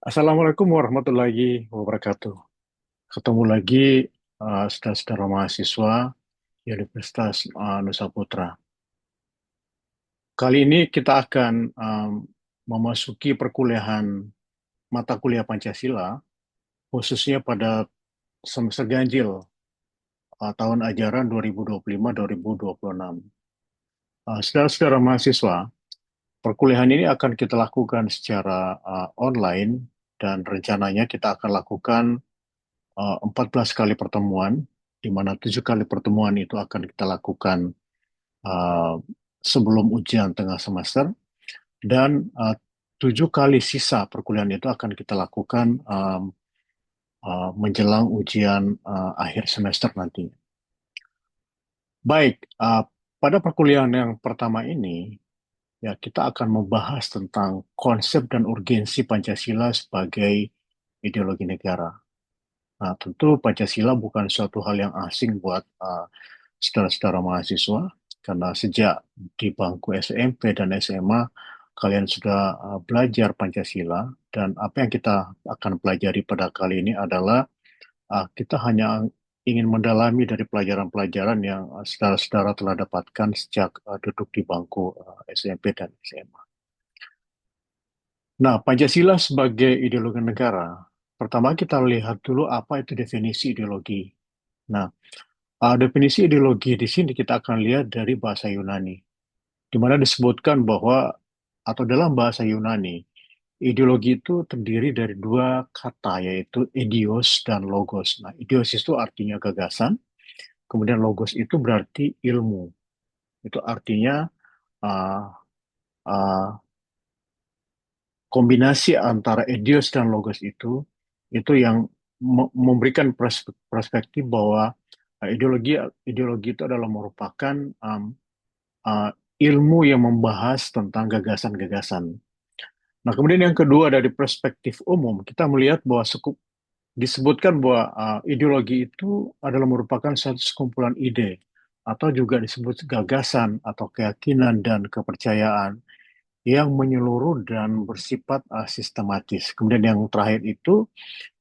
Assalamualaikum warahmatullahi wabarakatuh. Ketemu lagi saudara-saudara mahasiswa di Universitas Nusa Putra. Kali ini kita akan memasuki perkuliahan mata kuliah Pancasila, khususnya pada semester ganjil tahun ajaran 2025-2026. Saudara-saudara mahasiswa, perkuliahan ini akan kita lakukan secara online dan rencananya kita akan lakukan 14 kali pertemuan, di mana 7 kali pertemuan itu akan kita lakukan uh, sebelum ujian tengah semester, dan 7 kali sisa perkuliahan itu akan kita lakukan menjelang ujian akhir semester nanti. Baik, pada perkuliahan yang pertama ini, ya kita akan membahas tentang konsep dan urgensi Pancasila sebagai ideologi negara. Nah, tentu Pancasila bukan suatu hal yang asing buat saudara-saudara mahasiswa, karena sejak di bangku SMP dan SMA, kalian sudah belajar Pancasila, dan apa yang kita akan pelajari pada kali ini adalah kita hanya ingin mendalami dari pelajaran-pelajaran yang saudara-saudara telah dapatkan sejak duduk di bangku SMP dan SMA. Nah, Pancasila sebagai ideologi negara, pertama kita lihat dulu apa itu definisi ideologi. Nah, definisi ideologi di sini kita akan lihat dari bahasa Yunani, di mana disebutkan bahwa, atau dalam bahasa Yunani, ideologi itu terdiri dari dua kata, yaitu idios dan logos. Nah, idios itu artinya gagasan, kemudian logos itu berarti ilmu. Itu artinya uh, uh, kombinasi antara idios dan logos itu yang memberikan perspektif bahwa ideologi ideologi itu adalah merupakan uh, ilmu yang membahas tentang gagasan-gagasan. Nah, kemudian yang kedua dari perspektif umum, kita melihat bahwa disebutkan bahwa ideologi itu adalah merupakan satu sekumpulan ide atau juga disebut gagasan atau keyakinan dan kepercayaan yang menyeluruh dan bersifat sistematis. Kemudian yang terakhir itu,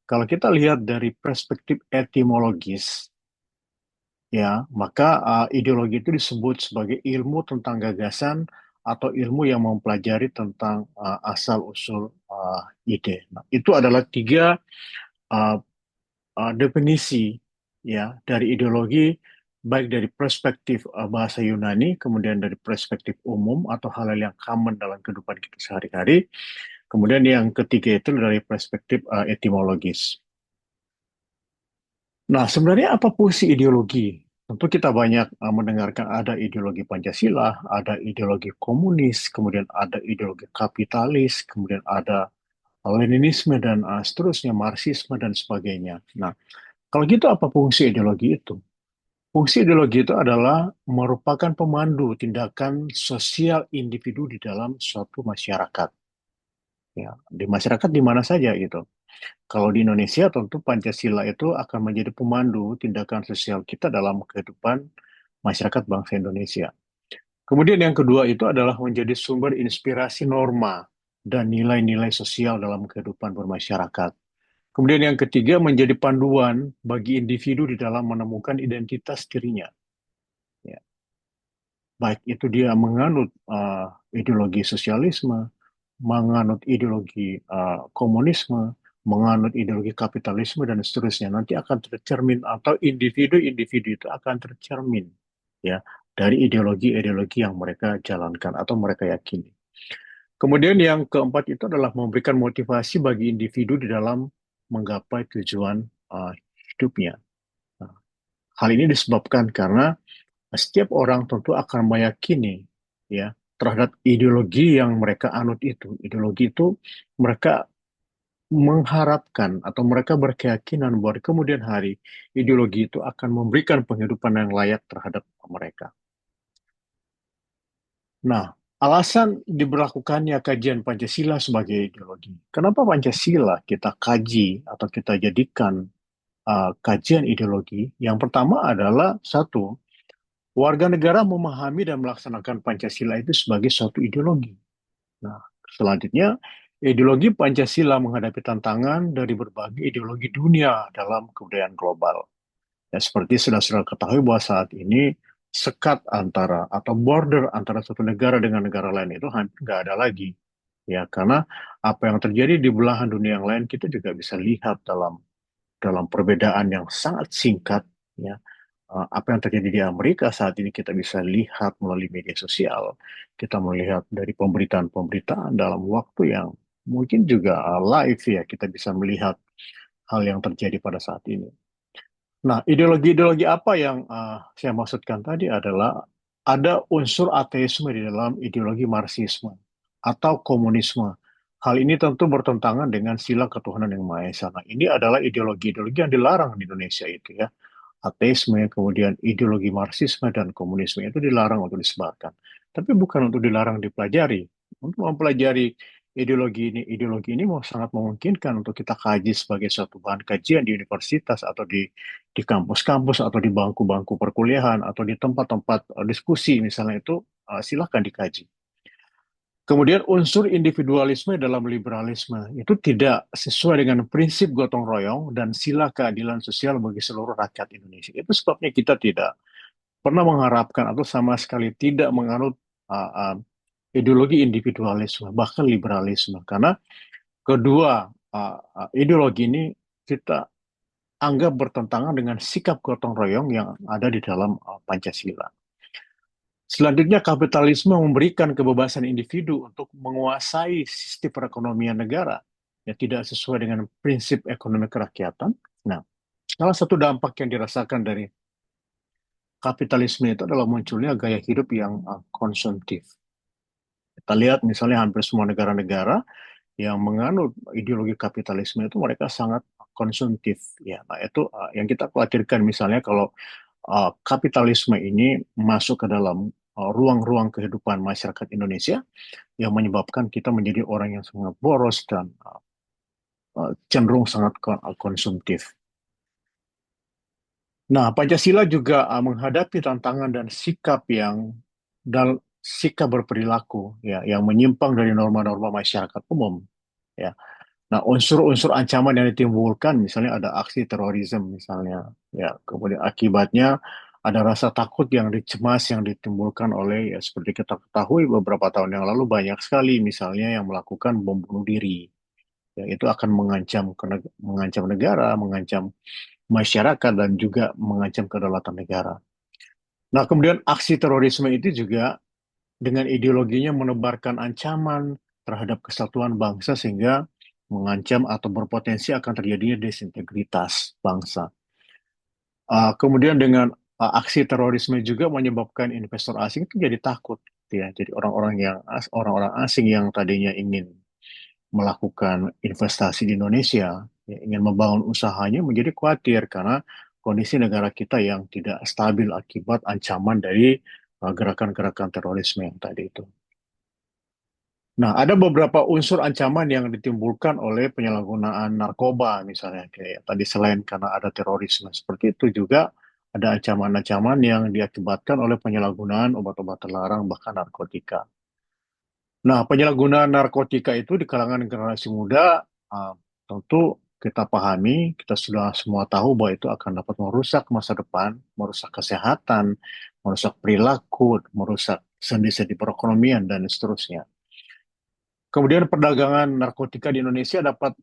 kalau kita lihat dari perspektif etimologis, ya, maka ideologi itu disebut sebagai ilmu tentang gagasan atau ilmu yang mempelajari tentang asal-usul ide. Nah, itu adalah tiga uh, definisi, ya, dari ideologi, baik dari perspektif bahasa Yunani, kemudian dari perspektif umum atau hal-hal yang common dalam kehidupan kita sehari-hari, kemudian yang ketiga itu dari perspektif etimologis. Nah, sebenarnya apa fungsi ideologi? Tentu kita banyak mendengarkan ada ideologi Pancasila, ada ideologi komunis, kemudian ada ideologi kapitalis, kemudian ada Leninisme dan seterusnya, Marxisme dan sebagainya. Nah, kalau gitu apa fungsi ideologi itu? Fungsi ideologi itu adalah merupakan pemandu tindakan sosial individu di dalam suatu masyarakat. Ya, di masyarakat di mana saja gitu. Kalau di Indonesia tentu Pancasila itu akan menjadi pemandu tindakan sosial kita dalam kehidupan masyarakat bangsa Indonesia. Kemudian yang kedua itu adalah menjadi sumber inspirasi norma dan nilai-nilai sosial dalam kehidupan bermasyarakat. Kemudian yang ketiga menjadi panduan bagi individu di dalam menemukan identitas dirinya. Ya, baik itu dia menganut ideologi sosialisme, menganut ideologi komunisme, menganut ideologi kapitalisme dan seterusnya, nanti akan tercermin atau individu-individu itu akan tercermin, ya, dari ideologi-ideologi yang mereka jalankan atau mereka yakini. Kemudian yang keempat itu adalah memberikan motivasi bagi individu di dalam menggapai tujuan uh, hidupnya. Nah, hal ini disebabkan karena setiap orang tentu akan meyakini, ya, terhadap ideologi yang mereka anut itu. Ideologi itu mereka mengharapkan atau mereka berkeyakinan bahwa di kemudian hari ideologi itu akan memberikan penghidupan yang layak terhadap mereka. Nah, alasan diberlakukannya kajian Pancasila sebagai ideologi. Kenapa Pancasila kita kaji atau kita jadikan kajian ideologi? Yang pertama adalah satu, warga negara memahami dan melaksanakan Pancasila itu sebagai suatu ideologi. Nah, selanjutnya Ideologi Pancasila menghadapi tantangan dari berbagai ideologi dunia dalam kebudayaan global. Ya, seperti sudah ketahui bahwa saat ini sekat antara atau border antara suatu negara dengan negara lain itu hampir nggak ada lagi. Ya, karena apa yang terjadi di belahan dunia yang lain kita juga bisa lihat dalam dalam perbedaan yang sangat singkat. Ya, apa yang terjadi di Amerika saat ini kita bisa lihat melalui media sosial. Kita melihat dari pemberitaan-pemberitaan dalam waktu yang mungkin juga live ya, kita bisa melihat hal yang terjadi pada saat ini. Nah, ideologi-ideologi apa yang saya maksudkan tadi adalah ada unsur ateisme di dalam ideologi Marxisme atau komunisme. Hal ini tentu bertentangan dengan sila ketuhanan yang Maha Esa. Nah, ini adalah ideologi-ideologi yang dilarang di Indonesia itu ya. Ateisme, kemudian ideologi Marxisme dan komunisme itu dilarang untuk disebarkan. Tapi bukan untuk dilarang dipelajari. Untuk mempelajari ideologi ini mau sangat memungkinkan untuk kita kaji sebagai suatu bahan kajian di universitas atau di kampus-kampus atau di bangku-bangku perkuliahan atau di tempat-tempat diskusi misalnya itu silahkan dikaji. Kemudian unsur individualisme dalam liberalisme itu tidak sesuai dengan prinsip gotong royong dan sila keadilan sosial bagi seluruh rakyat Indonesia. Itu sebabnya kita tidak pernah mengharapkan atau sama sekali tidak menganut uh, uh, ideologi individualisme, bahkan liberalisme. Karena kedua ideologi ini kita anggap bertentangan dengan sikap gotong royong yang ada di dalam Pancasila. Selanjutnya, kapitalisme memberikan kebebasan individu untuk menguasai sistem perekonomian negara yang tidak sesuai dengan prinsip ekonomi kerakyatan. Nah, salah satu dampak yang dirasakan dari kapitalisme itu adalah munculnya gaya hidup yang konsumtif. Kita lihat misalnya hampir semua negara-negara yang menganut ideologi kapitalisme itu mereka sangat konsumtif. Ya, nah itu yang kita khawatirkan misalnya kalau kapitalisme ini masuk ke dalam ruang-ruang kehidupan masyarakat Indonesia yang menyebabkan kita menjadi orang yang sangat boros dan cenderung sangat konsumtif. Nah, Pancasila juga menghadapi tantangan dan sikap yang dan sikap berperilaku ya yang menyimpang dari norma-norma masyarakat umum ya. Nah, unsur-unsur ancaman yang ditimbulkan misalnya ada aksi terorisme misalnya ya, kemudian akibatnya ada rasa takut yang dicemas yang ditimbulkan oleh ya seperti kita ketahui beberapa tahun yang lalu banyak sekali misalnya yang melakukan bom bunuh diri. Ya, itu akan mengancam negara, mengancam masyarakat dan juga mengancam kedaulatan negara. Nah, kemudian aksi terorisme itu juga dengan ideologinya menebarkan ancaman terhadap kesatuan bangsa sehingga mengancam atau berpotensi akan terjadinya desintegritas bangsa. Kemudian dengan aksi terorisme juga menyebabkan investor asing itu jadi takut, ya. Jadi orang-orang asing yang tadinya ingin melakukan investasi di Indonesia, ya, ingin membangun usahanya menjadi khawatir karena kondisi negara kita yang tidak stabil akibat ancaman dari gerakan-gerakan terorisme yang tadi itu. Nah, ada beberapa unsur ancaman yang ditimbulkan oleh penyalahgunaan narkoba, misalnya kayak tadi selain karena ada terorisme seperti itu juga ada ancaman-ancaman yang diakibatkan oleh penyalahgunaan obat-obat terlarang bahkan narkotika. Nah, penyalahgunaan narkotika itu di kalangan generasi muda tentu kita pahami, kita sudah semua tahu bahwa itu akan dapat merusak masa depan, merusak kesehatan, merusak perilaku, merusak sendi-sendi perekonomian dan seterusnya. Kemudian perdagangan narkotika di Indonesia dapat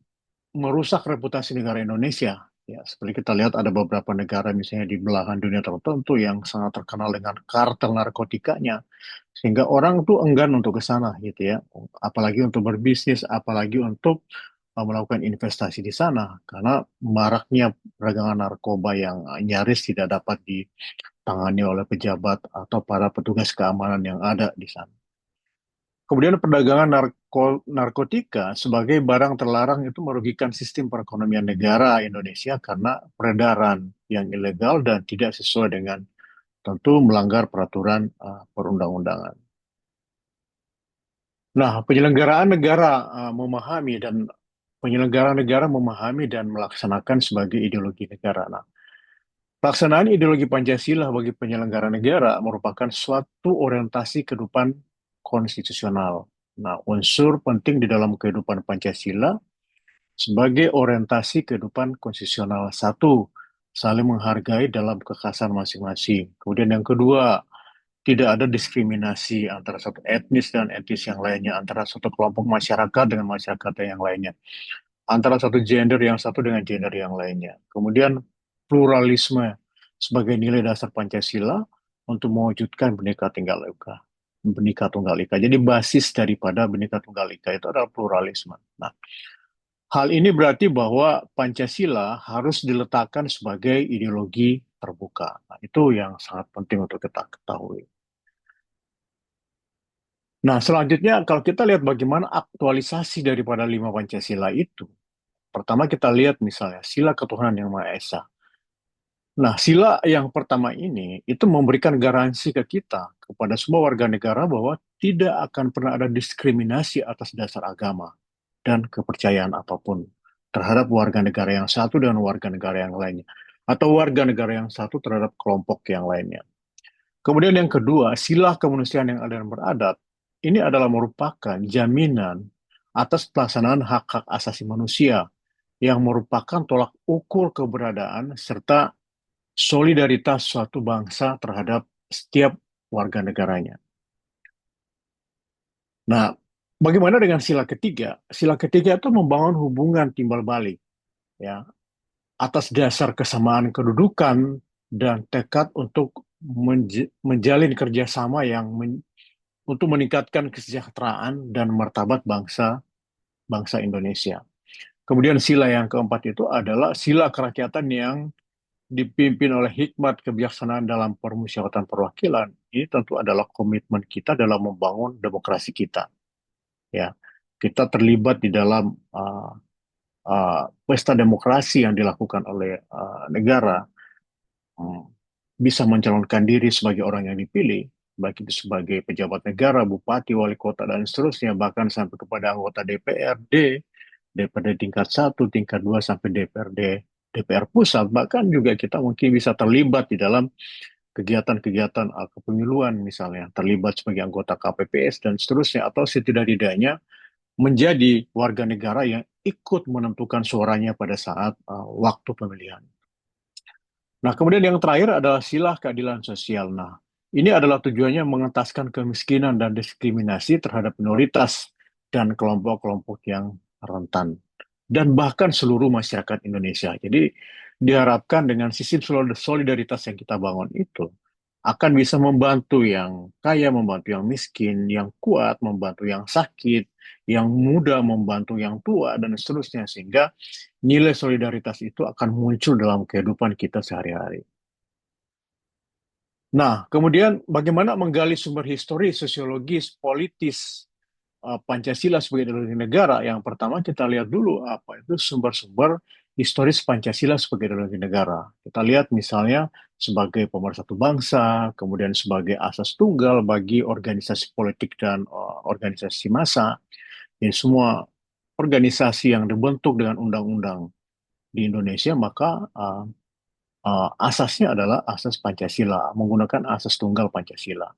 merusak reputasi negara Indonesia. Ya, seperti kita lihat ada beberapa negara misalnya di belahan dunia tertentu yang sangat terkenal dengan kartel narkotikanya, sehingga orang tuh enggan untuk ke sana gitu ya, apalagi untuk berbisnis, apalagi untuk melakukan investasi di sana, karena maraknya perdagangan narkoba yang nyaris tidak dapat ditangani oleh pejabat atau para petugas keamanan yang ada di sana. Kemudian perdagangan narkotika sebagai barang terlarang itu merugikan sistem perekonomian negara Indonesia karena peredaran yang ilegal dan tidak sesuai dengan tentu melanggar peraturan perundang-undangan. Nah, penyelenggara negara memahami dan melaksanakan sebagai ideologi negara. Nah, pelaksanaan ideologi Pancasila bagi penyelenggara negara merupakan suatu orientasi kehidupan konstitusional. Nah, unsur penting di dalam kehidupan Pancasila sebagai orientasi kehidupan konstitusional. Satu, saling menghargai dalam kekhasan masing-masing. Kemudian yang kedua, tidak ada diskriminasi antara satu etnis dan etnis yang lainnya, antara satu kelompok masyarakat dengan masyarakat yang lainnya, antara satu gender yang satu dengan gender yang lainnya. Kemudian pluralisme sebagai nilai dasar Pancasila untuk mewujudkan Bhinneka Tunggal Ika. Bhinneka Tunggal Ika. Jadi basis daripada Bhinneka Tunggal Ika itu adalah pluralisme. Nah, hal ini berarti bahwa Pancasila harus diletakkan sebagai ideologi terbuka. Nah, itu yang sangat penting untuk kita ketahui. Nah, selanjutnya kalau kita lihat bagaimana aktualisasi daripada lima Pancasila itu, pertama kita lihat misalnya sila ketuhanan yang Maha Esa. Nah, sila yang pertama ini itu memberikan garansi ke kita, kepada semua warga negara bahwa tidak akan pernah ada diskriminasi atas dasar agama dan kepercayaan apapun terhadap warga negara yang satu dengan warga negara yang lainnya, atau warga negara yang satu terhadap kelompok yang lainnya. Kemudian yang kedua, sila kemanusiaan yang adil dan beradab ini adalah merupakan jaminan atas pelaksanaan hak-hak asasi manusia yang merupakan tolak ukur keberadaan serta solidaritas suatu bangsa terhadap setiap warga negaranya. Nah, bagaimana dengan sila ketiga? Sila ketiga itu membangun hubungan timbal balik, ya, atas dasar kesamaan kedudukan dan tekad untuk menjalin kerjasama yang untuk meningkatkan kesejahteraan dan martabat bangsa bangsa Indonesia. Kemudian sila yang keempat itu adalah sila kerakyatan yang dipimpin oleh hikmat kebijaksanaan dalam permusyawaratan perwakilan. Ini tentu adalah komitmen kita dalam membangun demokrasi kita. Ya, kita terlibat di dalam pesta demokrasi yang dilakukan oleh negara, hmm, bisa mencalonkan diri sebagai orang yang dipilih, baik itu sebagai pejabat negara, bupati, wali kota, dan seterusnya, bahkan sampai kepada anggota DPRD, DPRD tingkat satu, tingkat 2 sampai DPR pusat, bahkan juga kita mungkin bisa terlibat di dalam kegiatan-kegiatan kepemiluan misalnya, terlibat sebagai anggota KPPS dan seterusnya, atau setidak-tidaknya menjadi warga negara yang ikut menentukan suaranya pada saat waktu pemilihan. Nah, kemudian yang terakhir adalah sila keadilan sosial. Nah, ini adalah tujuannya mengentaskan kemiskinan dan diskriminasi terhadap minoritas dan kelompok-kelompok yang rentan. Dan bahkan seluruh masyarakat Indonesia. Jadi diharapkan dengan sistem solidaritas yang kita bangun itu, akan bisa membantu yang kaya, membantu yang miskin, yang kuat, membantu yang sakit, yang muda, membantu yang tua, dan seterusnya. Sehingga nilai solidaritas itu akan muncul dalam kehidupan kita sehari-hari. Nah, kemudian bagaimana menggali sumber historis, sosiologis, politis Pancasila sebagai ideologi negara? Yang pertama kita lihat dulu apa itu sumber-sumber historis Pancasila sebagai ideologi negara. Kita lihat misalnya sebagai pemersatu bangsa, kemudian sebagai asas tunggal bagi organisasi politik dan organisasi massa. Jadi semua organisasi yang dibentuk dengan undang-undang di Indonesia, maka asasnya adalah asas Pancasila, menggunakan asas tunggal Pancasila.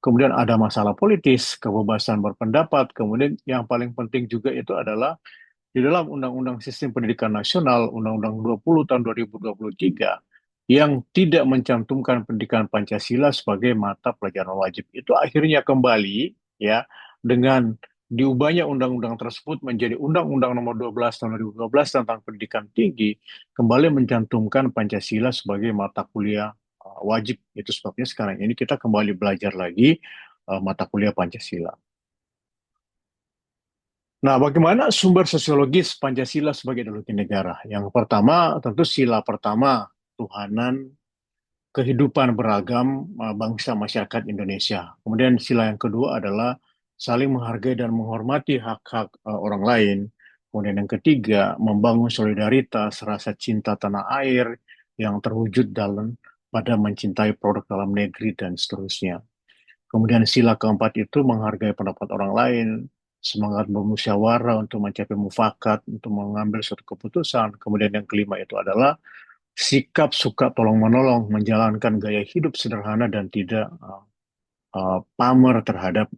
Kemudian ada masalah politis, kebebasan berpendapat, kemudian yang paling penting juga itu adalah di dalam Undang-Undang Sistem Pendidikan Nasional, Undang-Undang 20 tahun 2023, yang tidak mencantumkan pendidikan Pancasila sebagai mata pelajaran wajib. Itu akhirnya kembali ya dengan diubahnya undang-undang tersebut menjadi Undang-Undang Nomor 12 tahun 2012 tentang pendidikan tinggi, kembali mencantumkan Pancasila sebagai mata kuliah wajib. Itu sebabnya sekarang ini kita kembali belajar lagi mata kuliah Pancasila. Nah, bagaimana sumber sosiologis Pancasila sebagai ideologi negara? Yang pertama, tentu sila pertama, Tuhanan, kehidupan beragam bangsa masyarakat Indonesia. Kemudian sila yang kedua adalah saling menghargai dan menghormati hak-hak orang lain. Kemudian yang ketiga, membangun solidaritas, rasa cinta tanah air yang terwujud dalam pada mencintai produk dalam negeri dan seterusnya. Kemudian sila keempat itu menghargai pendapat orang lain, semangat bermusyawarah untuk mencapai mufakat, untuk mengambil suatu keputusan. Kemudian yang kelima itu adalah sikap suka tolong-menolong, menjalankan gaya hidup sederhana dan tidak pamer terhadap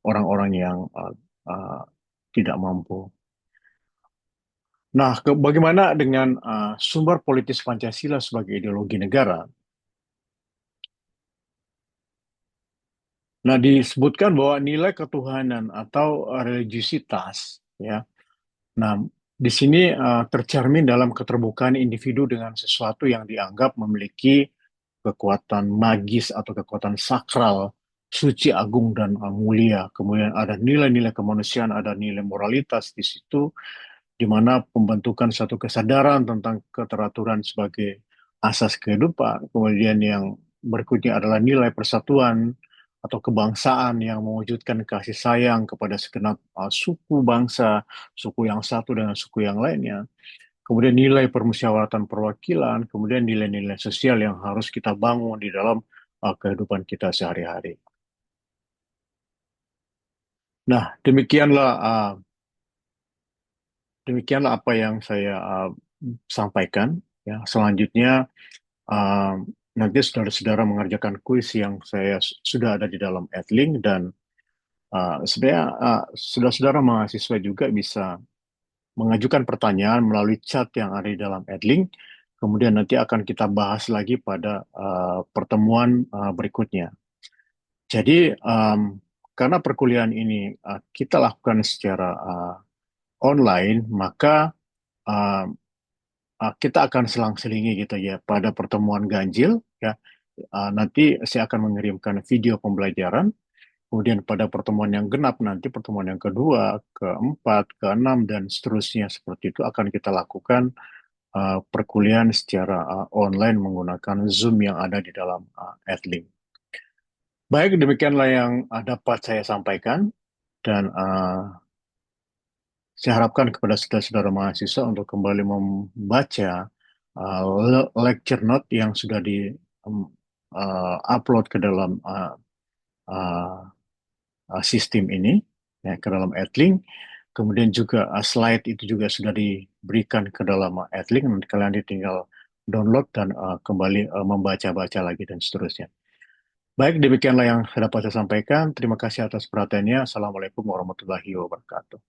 orang-orang yang uh, tidak mampu. Nah, bagaimana dengan sumber politis Pancasila sebagai ideologi negara? Nah, disebutkan bahwa nilai ketuhanan atau religiusitas, ya. Nah, di sini tercermin dalam keterbukaan individu dengan sesuatu yang dianggap memiliki kekuatan magis atau kekuatan sakral, suci, agung, dan mulia. Kemudian ada nilai-nilai kemanusiaan, ada nilai moralitas di situ, di mana pembentukan satu kesadaran tentang keteraturan sebagai asas kehidupan. Kemudian yang berikutnya adalah nilai persatuan atau kebangsaan yang mewujudkan kasih sayang kepada segenap suku bangsa, suku yang satu dengan suku yang lainnya. Kemudian nilai permusyawaratan perwakilan, kemudian nilai-nilai sosial yang harus kita bangun di dalam kehidupan kita sehari-hari. Nah, demikianlah apa yang saya sampaikan. Ya, selanjutnya uh, nanti saudara-saudara mengerjakan kuis yang saya sudah ada di dalam Edlink dan sebenarnya saudara-saudara mahasiswa juga bisa mengajukan pertanyaan melalui chat yang ada di dalam Edlink. Kemudian nanti akan kita bahas lagi pada pertemuan berikutnya. Jadi karena perkuliahan ini kita lakukan secara online, maka uh, kita akan selang-selingi gitu ya pada pertemuan ganjil ya. Nanti saya akan mengirimkan video pembelajaran. Kemudian pada pertemuan yang genap nanti pertemuan yang kedua, keempat, keenam dan seterusnya seperti itu akan kita lakukan perkuliahan secara online menggunakan Zoom yang ada di dalam Edlink. Baik, demikianlah yang dapat saya sampaikan dan saya harapkan kepada saudara-saudara mahasiswa untuk kembali membaca lecture note yang sudah di upload ke dalam uh, sistem ini, ya, ke dalam Edlink. Kemudian juga slide itu juga sudah diberikan ke dalam Edlink. Nanti kalian tinggal download dan kembali membaca-baca lagi dan seterusnya. Baik, demikianlah yang dapat saya sampaikan. Terima kasih atas perhatiannya. Assalamualaikum warahmatullahi wabarakatuh.